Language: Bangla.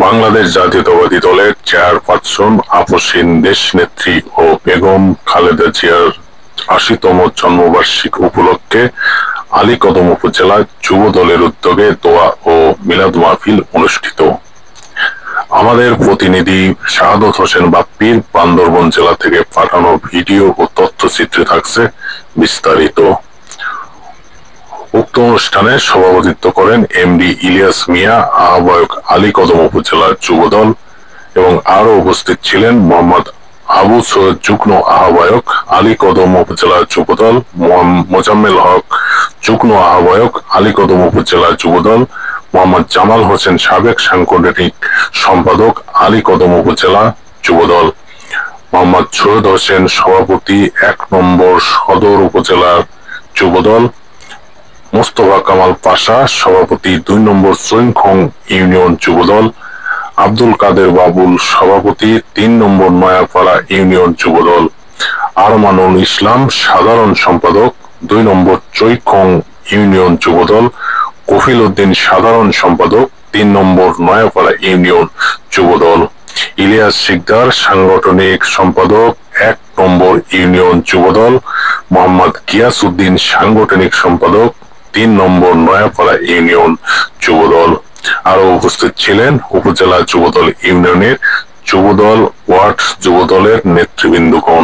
বাংলাদেশ জাতীয়তাবাদী দলের চেয়ারপারসন আপসীন দেশনেত্রী ও বেগম খালেদা জিয়ার ৮০তম জন্মবার্ষিকী উপলক্ষে আলীকদম উপজেলায় যুব দলের উদ্যোগে দোয়া ও মিলাদ মাহফিল অনুষ্ঠিত। আমাদের প্রতিনিধি শাহাদত হোসেন বাপ্পীর বান্দরবান জেলা থেকে পাঠানো ভিডিও ও তথ্যচিত্রে থাকছে বিস্তারিত। উক্ত অনুষ্ঠানে সভাপতিত্ব করেন এমডি ইলিয়াস মিয়া, আহ্বায়ক আলীকদম উপজেলা যুবদল, এবং আরো উপস্থিত ছিলেন মোহাম্মদ আবু সৈয়দ যুগ্ম আহ্বায়ক আলীকদম উপজেলা যুবদল, মোজাম্মেল হক যুগ্ম আহ্বায়ক আলীকদম উপজেলা যুবদল, মোহাম্মদ জামাল হোসেন সাবেক সাংগঠনিক সম্পাদক আলীকদম উপজেলা যুবদল, মোহাম্মদ সৈয়দ হোসেন সভাপতি ১ নম্বর সদর উপজেলা যুবদল, মোস্তফা কামাল পাশা সভাপতি ২ নম্বর চৈনখং ইউনিয়ন যুবদল, আব্দুল কাদের বাবুল সভাপতি ৩ নম্বর নয়াপাড়া ইউনিয়ন যুবদল, আরমানুল ইসলাম সাধারণ সম্পাদক ২ নম্বর চৈনখং ইউনিয়ন যুবদল, কফিল উদ্দিন সাধারণ সম্পাদক ৩ নম্বর নয়াপাড়া ইউনিয়ন যুবদল, ইলিয়াস শিকদার সাংগঠনিক সম্পাদক ১ নম্বর ইউনিয়ন যুবদল, মোহাম্মদ গিয়াস উদ্দিন সাংগঠনিক সম্পাদক ৩ নম্বর নয়াপাড়া ইউনিয়ন যুবদল। আরো উপস্থিত ছিলেন উপজেলা যুবদল ইউনিয়নের যুবদল, ওয়ার্ড যুবদলের নেতৃবৃন্দগণ।